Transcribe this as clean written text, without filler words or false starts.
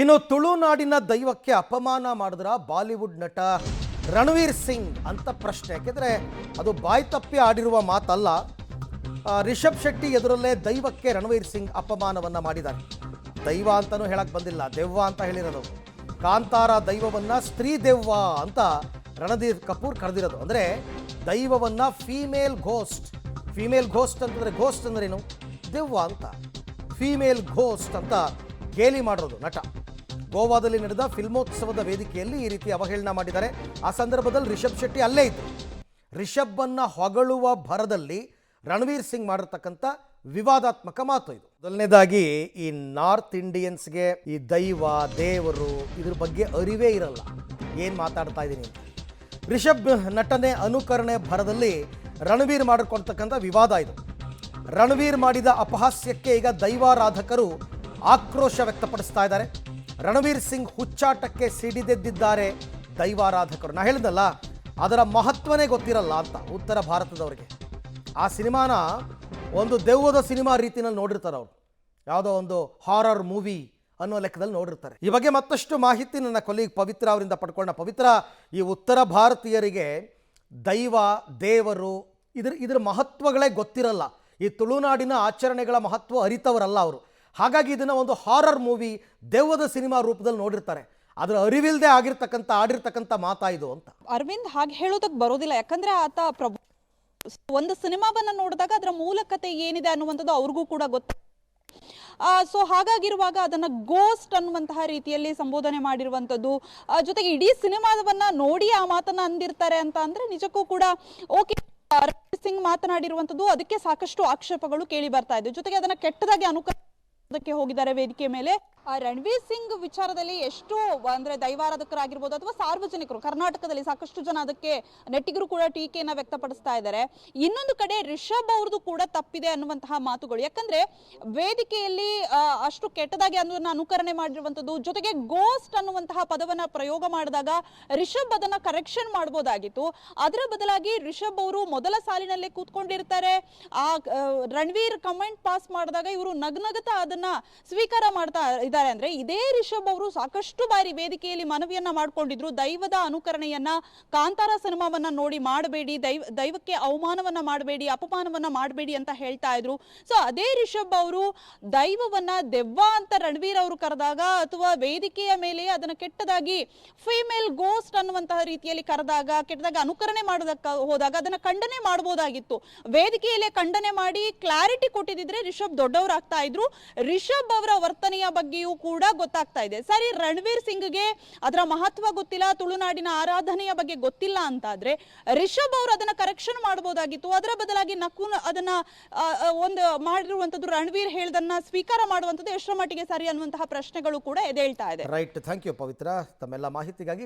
ಇನ್ನು ತುಳುನಾಡಿನ ದೈವಕ್ಕೆ ಅಪಮಾನ ಮಾಡಿದ್ರ ಬಾಲಿವುಡ್ ನಟ ರಣವೀರ್ ಸಿಂಗ್ ಅಂತ ಪ್ರಶ್ನೆ. ಯಾಕೆಂದರೆ ಅದು ಬಾಯಿ ತಪ್ಪಿ ಆಡಿರುವ ಮಾತಲ್ಲ. ರಿಷಬ್ ಶೆಟ್ಟಿ ಎದುರಲ್ಲೇ ದೈವಕ್ಕೆ ರಣವೀರ್ ಸಿಂಗ್ ಅಪಮಾನವನ್ನು ಮಾಡಿದ್ದಾರೆ. ದೈವ ಅಂತಲೂ ಹೇಳಕ್ಕೆ ಬಂದಿಲ್ಲ, ದೆವ್ವ ಅಂತ ಹೇಳಿರೋದು. ಕಾಂತಾರ ದೈವವನ್ನು ಸ್ತ್ರೀ ದೆವ್ವ ಅಂತ ರಣಧೀರ್ ಕಪೂರ್ ಕರೆದಿರೋದು. ಅಂದರೆ ದೈವವನ್ನು ಫೀಮೇಲ್ ಘೋಸ್ಟ್ ಅಂತಂದರೆ ಘೋಸ್ಟ್ ಅಂದ್ರೇನು? ದೆವ್ವ ಅಂತ. ಫೀಮೇಲ್ ಘೋಸ್ಟ್ ಅಂತ ಗೇಲಿ ಮಾಡಿರೋದು ನಟ. ಗೋವಾದಲ್ಲಿ ನಡೆದ ಫಿಲ್ಮೋತ್ಸವದ ವೇದಿಕೆಯಲ್ಲಿ ಈ ರೀತಿ ಅವಹೇಳನ ಮಾಡಿದ್ದಾರೆ. ಆ ಸಂದರ್ಭದಲ್ಲಿ ರಿಷಬ್ ಶೆಟ್ಟಿ ಅಲ್ಲೇ ಇತ್ತು. ರಿಷಬ್ಬನ್ನು ಹೊಗಳುವ ಭರದಲ್ಲಿ ರಣವೀರ್ ಸಿಂಗ್ ಮಾಡಿರ್ತಕ್ಕಂಥ ವಿವಾದಾತ್ಮಕ ಮಾತು ಇದು. ಮೊದಲನೇದಾಗಿ ಈ ನಾರ್ತ್ ಇಂಡಿಯನ್ಸ್ಗೆ ಈ ದೈವ ದೇವರು ಇದ್ರ ಬಗ್ಗೆ ಅರಿವೇ ಇರಲ್ಲ. ಏನು ಮಾತಾಡ್ತಾ ಇದ್ದೀನಿ ಅಂತ. ರಿಷಬ್ ನಟನೆ ಅನುಕರಣೆ ಭರದಲ್ಲಿ ರಣವೀರ್ ಮಾಡಿಕೊಳ್ತಕ್ಕಂಥ ವಿವಾದ ಇದು. ರಣವೀರ್ ಮಾಡಿದ ಅಪಹಾಸ್ಯಕ್ಕೆ ಈಗ ದೈವಾರಾಧಕರು ಆಕ್ರೋಶ ವ್ಯಕ್ತಪಡಿಸ್ತಾ ಇದ್ದಾರೆ. ರಣವೀರ್ ಸಿಂಗ್ ಹುಚ್ಚಾಟಕ್ಕೆ ಸಿಡಿದೆದ್ದಿದ್ದಾರೆ ದೈವಾರಾಧಕರು. ನಾ ಹೇಳಿದ್ನಲ್ಲ, ಅದರ ಮಹತ್ವನೇ ಗೊತ್ತಿರಲ್ಲ ಅಂತ ಉತ್ತರ ಭಾರತದವರಿಗೆ. ಆ ಸಿನಿಮಾನ ಒಂದು ದೆವ್ವದ ಸಿನಿಮಾ ರೀತಿಯಲ್ಲಿ ನೋಡಿರ್ತಾರೆ ಅವರು. ಯಾವುದೋ ಒಂದು ಹಾರರ್ ಮೂವಿ ಅನ್ನೋ ಲೆಕ್ಕದಲ್ಲಿ ನೋಡಿರ್ತಾರೆ. ಈ ಬಗ್ಗೆ ಮತ್ತಷ್ಟು ಮಾಹಿತಿ ನನ್ನ ಕೊಲೀಗ್ ಪವಿತ್ರ ಅವರಿಂದ ಪಡ್ಕೊಳ್ಳೋಣ. ಪವಿತ್ರ, ಈ ಉತ್ತರ ಭಾರತೀಯರಿಗೆ ದೈವ ದೇವರು ಇದ್ರ ಮಹತ್ವಗಳೇ ಗೊತ್ತಿರಲ್ಲ. ಈ ತುಳುನಾಡಿನ ಆಚರಣೆಗಳ ಮಹತ್ವ ಅರಿತವರಲ್ಲ ಅವರು. ಹಾಗಾಗಿ ಇದನ್ನು ಒಂದು ಹಾರರ್ ಮೂವಿ, ದೆವ್ವದ ಸಿನಿಮಾ ರೂಪದಲ್ಲಿ ನೋಡಿರ್ತಾರೆ. ಅದರ ಅರಿವಿಲ್ಲದೆ ಆಡಿರ್ತಕ್ಕಂಥ ಮಾತಾ ಇದು ಅಂತ. ಅರವಿಂದ್ ಹಾಗೆ ಹೇಳೋದಕ್ಕೆ ಬರೋದಿಲ್ಲ. ಯಾಕಂದ್ರೆ ಆತ ಒಂದು ಸಿನಿಮಾವನ್ನ ನೋಡಿದಾಗ ಅದರ ಮೂಲ ಕಥೆ ಏನಿದೆ ಅನ್ನುವಂಥದ್ದು ಅವ್ರಿಗೂ ಕೂಡ ಗೊತ್ತ. ಸೊ ಹಾಗಾಗಿರುವಾಗ ಅದನ್ನ ಗೋಸ್ಟ್ ಅನ್ನುವಂತಹ ರೀತಿಯಲ್ಲಿ ಸಂಬೋಧನೆ ಮಾಡಿರುವಂಥದ್ದು, ಜೊತೆಗೆ ಇಡೀ ಸಿನಿಮಾವನ್ನ ನೋಡಿ ಆ ಮಾತನ್ನ ಅಂದಿರ್ತಾರೆ ಅಂತ ಅಂದ್ರೆ ನಿಜಕ್ಕೂ ಕೂಡ ಓಕೆ. ರಣವೀರ್ ಸಿಂಗ್ ಮಾತನಾಡಿರುವಂಥದ್ದು ಅದಕ್ಕೆ ಸಾಕಷ್ಟು ಆಕ್ಷೇಪಗಳು ಕೇಳಿ ಬರ್ತಾ ಇದೆ. ಜೊತೆಗೆ ಅದನ್ನ ಕೆಟ್ಟದಾಗಿ ಅನುಕರಿಸೋದಕ್ಕೆ ಹೋಗಿದ್ದಾರೆ ವೇದಿಕೆ ಮೇಲೆ. ರಣವೀರ್ ಸಿಂಗ್ ವಿಚಾರದಲ್ಲಿ ಎಷ್ಟು ಅಂದ್ರೆ ದೈವಾರಾಧಕರಾಗಿರ್ಬೋದು ಅಥವಾ ಸಾರ್ವಜನಿಕರು ಕರ್ನಾಟಕದಲ್ಲಿ ಸಾಕಷ್ಟು ಜನ ಅದಕ್ಕೆ ನೆಟ್ಟಿಗರು ಕೂಡ ಟೀಕೆಯನ್ನ ವ್ಯಕ್ತಪಡಿಸ್ತಾ ಇದ್ದಾರೆ. ಇನ್ನೊಂದು ಕಡೆ ರಿಷಬ್ ಅವ್ರದ್ದು ಕೂಡ ತಪ್ಪಿದೆ ಅನ್ನುವಂತಹ ಮಾತುಗಳು. ಯಾಕಂದ್ರೆ ವೇದಿಕೆಯಲ್ಲಿ ಅಷ್ಟು ಕೆಟ್ಟದಾಗಿ ಅದನ್ನ ಅನುಕರಣೆ ಮಾಡಿರುವಂಥದ್ದು, ಜೊತೆಗೆ ಗೋಸ್ಟ್ ಅನ್ನುವಂತಹ ಪದವನ್ನ ಪ್ರಯೋಗ ಮಾಡಿದಾಗ ರಿಷಬ್ ಅದನ್ನ ಕರೆಕ್ಷನ್ ಮಾಡ್ಬೋದಾಗಿತ್ತು. ಅದರ ಬದಲಾಗಿ ರಿಷಬ್ ಅವರು ಮೊದಲ ಸಾಲಿನಲ್ಲೇ ಕೂತ್ಕೊಂಡಿರ್ತಾರೆ. ಆ ರಣವೀರ್ ಕಮೆಂಟ್ ಪಾಸ್ ಮಾಡಿದಾಗ ಇವರು ನಗ್ನಗತ ಅದನ್ನ ಸ್ವೀಕಾರ ಮಾಡ್ತಾ ಅಂದ್ರೆ ಇದೇ ರಿಷಬ್ ಅವರು ಸಾಕಷ್ಟು ಬಾರಿ ವೇದಿಕೆಯಲ್ಲಿ ಮನವಿಯನ್ನ ಮಾಡ್ಕೊಂಡಿದ್ರು. ದೈವದ ಅನುಕರಣೆಯನ್ನ ಕಾಂತಾರ ಸಿನಿಮಾವನ್ನ ನೋಡಿ ಮಾಡಬೇಡಿ, ದೈವಕ್ಕೆ ಅವಮಾನವನ್ನ ಮಾಡಬೇಡಿ, ಅಪಮಾನವನ್ನ ಮಾಡಬೇಡಿ ಅಂತ ಹೇಳ್ತಾ ಇದ್ರು. ಸೊ ಅದೇ ರಿಷಬ್ ಅವರು ದೈವವನ್ನ ದೆವ್ವ ಅಂತ ರಣವೀರ್ ಅವರು ಕರೆದಾಗ ಅಥವಾ ವೇದಿಕೆಯ ಮೇಲೆ ಅದನ್ನ ಕೆಟ್ಟದಾಗಿ ಫೀಮೇಲ್ ಗೋಸ್ಟ್ ಅನ್ನುವಂತಹ ರೀತಿಯಲ್ಲಿ ಕರೆದಾಗ, ಕೆಟ್ಟದಾಗಿ ಅನುಕರಣೆ ಮಾಡೋದಕ್ಕೆ ಹೋದಾಗ ಅದನ್ನ ಖಂಡನೆ ಮಾಡಬಹುದಾಗಿತ್ತು. ವೇದಿಕೆಯಲ್ಲೇ ಖಂಡನೆ ಮಾಡಿ ಕ್ಲಾರಿಟಿ ಕೊಟ್ಟಿದ್ರೆ ರಿಷಬ್ ದೊಡ್ಡವರಾಗ್ತಾ ಇದ್ರು. ರಿಷಬ್ ಅವರ ವರ್ತನೆಯ ಬಗ್ಗೆಯೂ ಕೂಡ ಗೊತ್ತಾಗ್ತಾ ಇದೆ. ಸರಿ, ರಣವೀರ್ ಸಿಂಗ್ಗೆ ಅದರ ಮಹತ್ವ ಗೊತ್ತಿಲ್ಲ, ತುಳುನಾಡಿನ ಆರಾಧನೆಯ ಬಗ್ಗೆ ಗೊತ್ತಿಲ್ಲ ಅಂತಾದ್ರೆ ರಿಷಬ್ ಅವರು ಅದನ್ನ ಕರೆಕ್ಷನ್ ಮಾಡಬಹುದಾಗಿತ್ತು. ಅದರ ಬದಲಾಗಿ ಅದನ್ನ ಒಂದು ಮಾಡಿರುವಂತದ್ದು, ರಣವೀರ್ ಹೇಳ್ದನ್ನ ಸ್ವೀಕಾರ ಮಾಡುವಂತದ್ದು ಎಷ್ಟರ ಮಟ್ಟಿಗೆ ಸರಿ ಅನ್ನುವಂತಹ ಪ್ರಶ್ನೆಗಳು ಕೂಡ ಎದ್ದೇಳ್ತಾ ಇದೆ. ರೈಟ್, ಥ್ಯಾಂಕ್ ಯು ಪವಿತ್ರ ತಮ್ಮೆಲ್ಲ ಮಾಹಿತಿಗಾಗಿ.